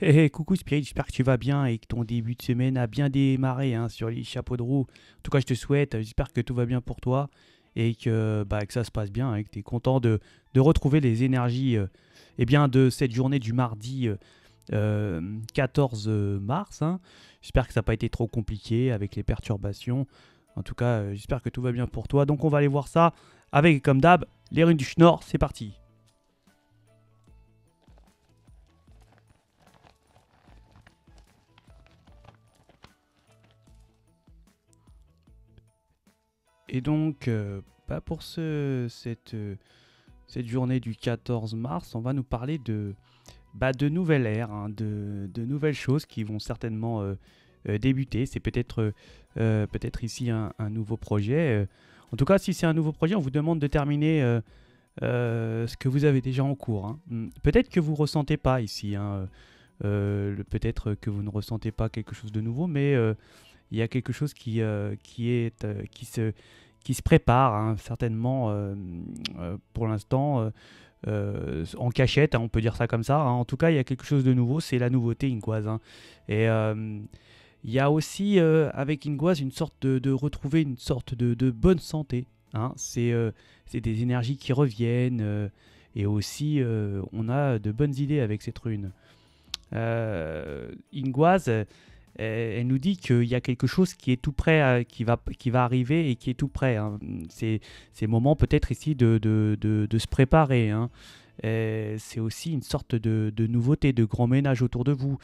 Hey, hey, coucou Spirit, j'espère que tu vas bien et que ton début de semaine a bien démarré hein, sur les chapeaux de roue. En tout cas, je te souhaite, j'espère que tout va bien pour toi et que ça se passe bien et que tu es content de retrouver les énergies de cette journée du mardi 14 mars, hein. J'espère que ça n'a pas été trop compliqué avec les perturbations. En tout cas, j'espère que tout va bien pour toi. Donc, on va aller voir ça avec, comme d'hab, les runes du Schnorr. C'est parti. Et donc, pour cette journée du 14 mars, on va nous parler de nouvelles ères, hein, de nouvelles choses qui vont certainement débuter. C'est peut-être ici un nouveau projet. En tout cas, si c'est un nouveau projet, on vous demande de terminer ce que vous avez déjà en cours, hein. Peut-être que vous ne ressentez pas ici, hein, peut-être que vous ne ressentez pas quelque chose de nouveau, mais il y a quelque chose qui se prépare, hein, certainement pour l'instant en cachette, hein, on peut dire ça comme ça, hein. En tout cas, il y a quelque chose de nouveau, c'est la nouveauté Ingoise, hein. Et il y a aussi avec Ingoise une sorte de retrouver une sorte de bonne santé, hein. C'est des énergies qui reviennent et aussi on a de bonnes idées avec cette rune. Ingoise, elle nous dit qu'il y a quelque chose qui est tout prêt, qui va arriver et qui est tout prêt, hein. C'est le moment peut-être ici de se préparer, hein. C'est aussi une sorte de nouveauté, de grand ménage autour de vous.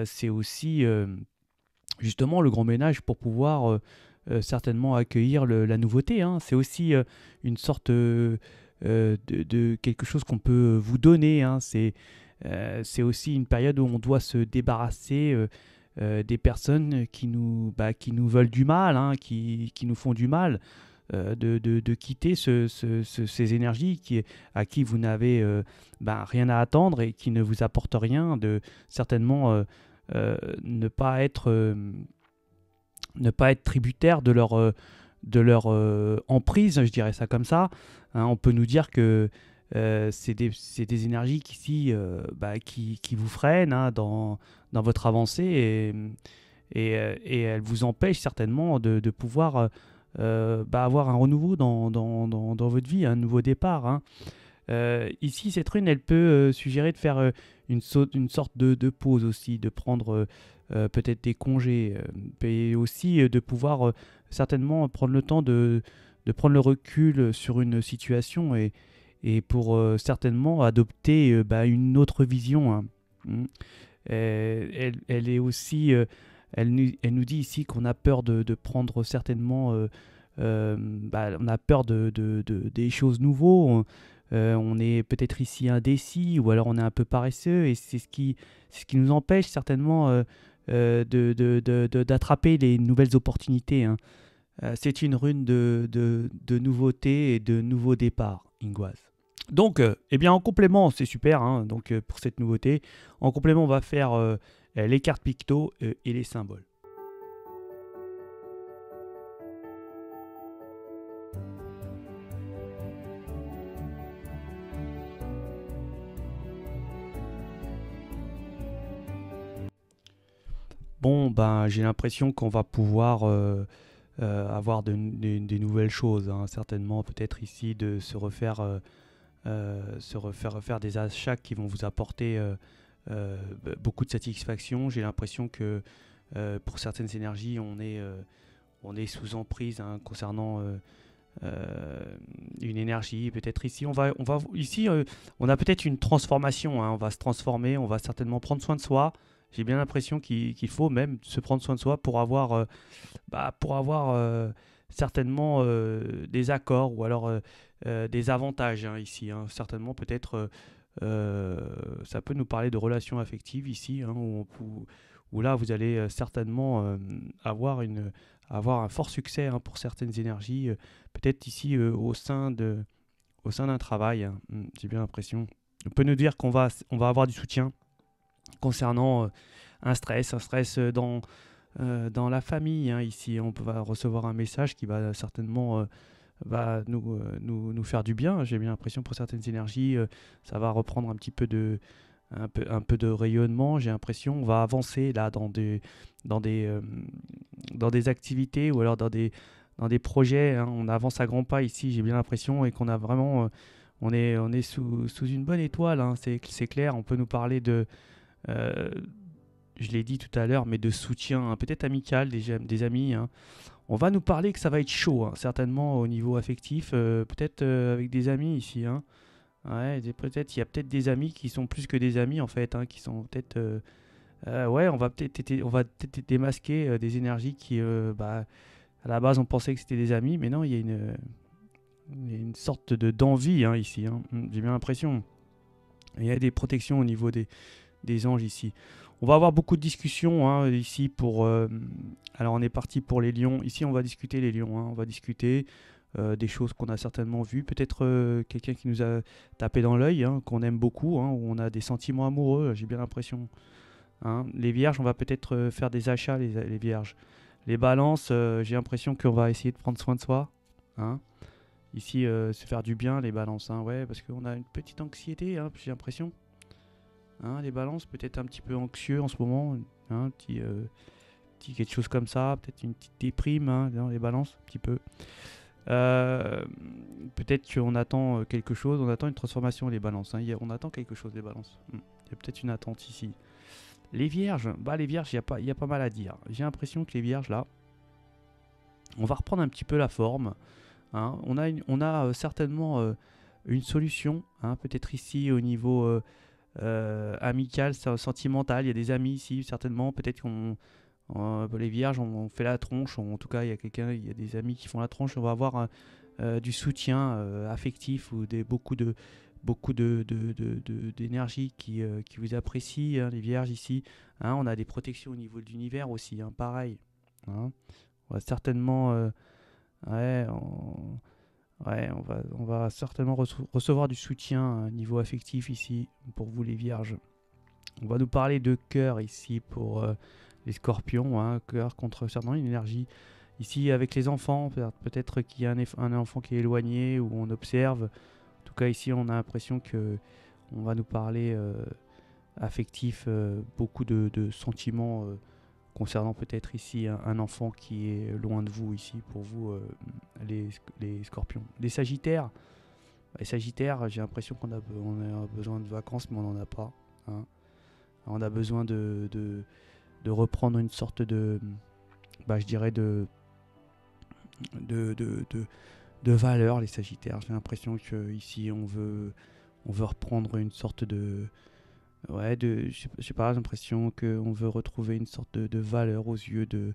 C'est aussi justement le grand ménage pour pouvoir certainement accueillir la nouveauté, hein. C'est aussi une sorte de quelque chose qu'on peut vous donner, hein. C'est aussi une période où on doit se débarrasser des personnes qui nous veulent du mal, hein, qui nous font du mal, de quitter ces énergies à qui vous n'avez rien à attendre et qui ne vous apportent rien, de certainement euh, ne, pas être, euh, ne pas être tributaire de leur emprise, je dirais ça comme ça, hein. On peut nous dire que c'est des énergies qui vous freinent, hein, dans votre avancée et elles vous empêchent certainement de pouvoir avoir un renouveau dans votre vie, un nouveau départ, hein. Ici, cette rune, elle peut suggérer de faire une sorte de pause aussi, de prendre peut-être des congés, et aussi de pouvoir certainement prendre le temps de prendre le recul sur une situation et pour certainement adopter une autre vision, hein. Mm. Elle est aussi, elle nous dit ici qu'on a peur de prendre certainement, on a peur des choses nouveaux. On est peut-être ici indécis ou alors on est un peu paresseux et c'est ce qui nous empêche certainement d'attraper les nouvelles opportunités, hein. C'est une rune de nouveauté et de nouveau départ, Ingoise. Donc, eh bien, en complément, c'est super, hein, donc, pour cette nouveauté. En complément, on va faire les cartes picto et les symboles. Bon, ben, j'ai l'impression qu'on va pouvoir avoir des nouvelles choses, hein, certainement, peut-être ici, de refaire des achats qui vont vous apporter beaucoup de satisfaction. J'ai l'impression que pour certaines énergies, on est sous emprise, hein, concernant une énergie. Peut-être ici, ici, on a peut-être une transformation, hein. On va se transformer, on va certainement prendre soin de soi. J'ai bien l'impression qu'il faut même se prendre soin de soi pour avoir certainement des accords ou alors des avantages, hein, ici, hein. Certainement, peut-être, ça peut nous parler de relations affectives ici, hein, où là, vous allez certainement avoir un fort succès, hein, pour certaines énergies, peut-être ici au sein d'un travail, hein. J'ai bien l'impression. On peut nous dire on va avoir du soutien concernant un stress dans la famille, hein, ici. Va recevoir un message qui va certainement nous faire du bien. J'ai bien l'impression pour certaines énergies, ça va reprendre un petit peu un peu de rayonnement, j'ai l'impression. On va avancer là dans des, euh, dans des activités ou alors dans des projets, hein. On avance à grands pas ici, j'ai bien l'impression, et qu'on a vraiment, on est sous une bonne étoile, hein, c'est clair. On peut nous parler euh, je l'ai dit tout à l'heure, mais de soutien, hein, peut-être amical, des amis, hein. On va nous parler que ça va être chaud, hein, certainement au niveau affectif, peut-être avec des amis ici, hein. Ouais, peut-être il y a peut-être des amis qui sont plus que des amis en fait, hein, qui sont peut-être ouais, on va peut-être démasquer des énergies qui bah, à la base on pensait que c'était des amis, mais non, il y a une sorte de d'envie, hein, ici, hein. J'ai bien l'impression. Il y a des protections au niveau des anges ici. On va avoir beaucoup de discussions, hein, ici pour. Alors on est parti pour les lions. Ici on va discuter les lions, hein. On va discuter des choses qu'on a certainement vues. Peut-être quelqu'un qui nous a tapé dans l'œil, hein, qu'on aime beaucoup, hein, où on a des sentiments amoureux. J'ai bien l'impression, hein. Les vierges, on va peut-être faire des achats, les vierges. Les balances, j'ai l'impression qu'on va essayer de prendre soin de soi, hein. Ici, se faire du bien, les balances, hein, ouais, parce qu'on a une petite anxiété, hein, j'ai l'impression. Hein, les balances, peut-être un petit peu anxieux en ce moment, hein, petit quelque chose comme ça, peut-être une petite déprime, hein, dans les balances, un petit peu. Euh, Peut-être qu'on attend quelque chose, on attend une transformation, les balances, hein. On attend quelque chose, les balances. Il y a peut-être une attente ici. Les vierges, bah les vierges, il y a pas mal à dire. J'ai l'impression que les vierges, là, on va reprendre un petit peu la forme, hein. On a certainement une solution, hein, peut-être ici au niveau amical, sentimental. Il y a des amis ici, certainement. Peut-être qu'on les vierges, on fait la tronche. En tout cas, il y a des amis qui font la tronche. On va avoir du soutien affectif ou beaucoup d'énergie qui vous apprécie, hein, les vierges ici, hein. On a des protections au niveau de l'univers aussi, hein, pareil, hein. On va certainement ouais, on va certainement recevoir du soutien niveau affectif ici pour vous les vierges. On va nous parler de cœur ici pour les scorpions, hein, cœur concernant une énergie. Ici avec les enfants, peut-être qu'il y a un enfant qui est éloigné ou on observe. En tout cas ici on a l'impression que on va nous parler affectif, beaucoup de sentiments concernant peut-être ici un enfant qui est loin de vous ici pour vous les, les scorpions. Les sagittaires, j'ai l'impression on a besoin de vacances mais on n'en a pas, hein. On a besoin de reprendre une sorte de, bah, je dirais de, de, de, de valeur, les sagittaires. J'ai l'impression que ici on veut reprendre une sorte de, ouais, je sais pas, j'ai l'impression qu'on veut retrouver une sorte de valeur aux yeux de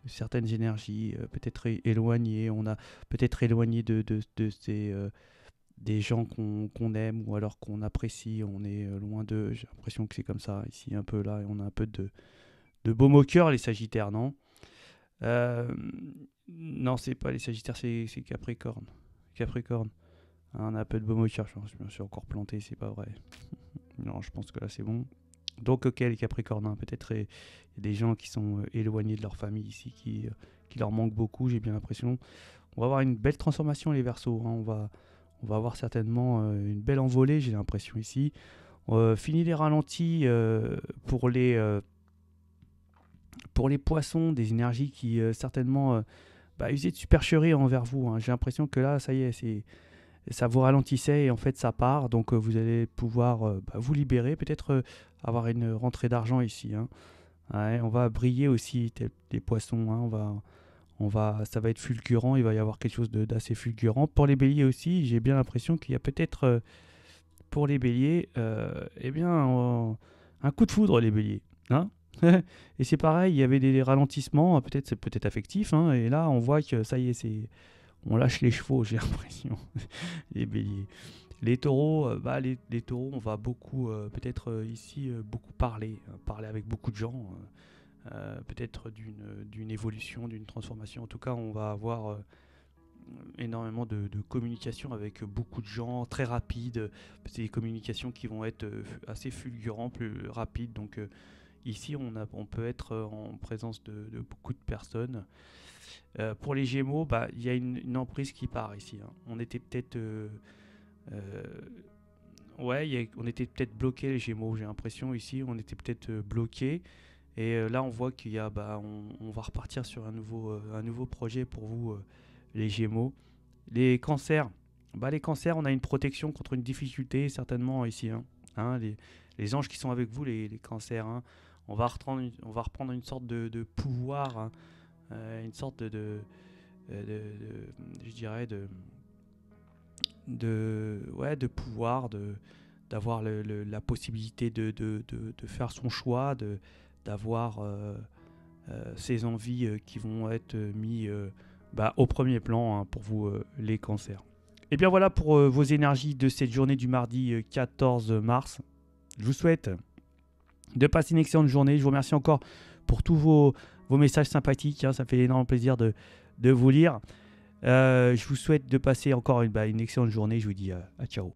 certaines énergies, peut-être éloignées. On a peut-être éloigné de ces, des gens qu'on aime ou alors qu'on apprécie. On est loin d'eux. J'ai l'impression que c'est comme ça ici, un peu là. Et on a un peu de baume au cœur, les sagittaires, non? Euh, non, c'est pas les sagittaires, c'est Capricorne. Capricorne. Ah, on a un peu de baume au cœur. Je me suis encore planté, c'est pas vrai. Non, je pense que là c'est bon. Donc, ok, les Capricornes, hein, peut-être il y a des gens qui sont éloignés de leur famille ici, qui leur manquent beaucoup, j'ai bien l'impression. On va avoir une belle transformation, les Verseaux, hein. On va avoir certainement une belle envolée, j'ai l'impression ici. Fini les ralentis pour les poissons, des énergies qui certainement bah, usaient de supercherie envers vous, hein. J'ai l'impression que là, ça y est, ça vous ralentissait et en fait ça part. Donc vous allez pouvoir bah, vous libérer, peut-être avoir une rentrée d'argent ici, hein. Ouais, on va briller aussi, les poissons, hein. Ça va être fulgurant, il va y avoir quelque chose d'assez fulgurant. Pour les béliers aussi, j'ai bien l'impression qu'il y a peut-être pour les béliers, eh bien, un coup de foudre, les béliers, hein. Et c'est pareil, il y avait des ralentissements, peut-être c'est peut-être affectif, hein, et là on voit que ça y est, on lâche les chevaux, j'ai l'impression, les béliers. Les taureaux, bah, les taureaux, on va beaucoup, peut-être ici, beaucoup parler, parler avec beaucoup de gens, peut-être d'une évolution, d'une transformation. En tout cas, on va avoir énormément de communication avec beaucoup de gens, très rapides. C'est des communications qui vont être assez fulgurantes, plus rapides. Donc ici, on peut être en présence de beaucoup de personnes. Pour les Gémeaux, bah, il y a une emprise qui part ici, hein. On était peut-être, euh, Ouais, on était peut-être bloqués les Gémeaux, j'ai l'impression ici, on était peut-être bloqués. Et là, on voit qu'il y a, on va repartir sur un nouveau projet pour vous, les Gémeaux. Les cancers, les cancers, on a une protection contre une difficulté certainement ici, hein. Hein, les anges qui sont avec vous, les cancers, hein. On va reprendre une sorte de pouvoir, hein, une sorte je dirais ouais, de pouvoir, d'avoir la possibilité de faire son choix, d'avoir ses envies qui vont être mis au premier plan, hein, pour vous, les cancers. Et bien voilà pour vos énergies de cette journée du mardi 14 mars. Je vous souhaite de passer une excellente journée. Je vous remercie encore pour tous vos messages sympathiques, hein. Ça fait énormément plaisir de vous lire. Je vous souhaite de passer encore une excellente journée. Je vous dis à ciao.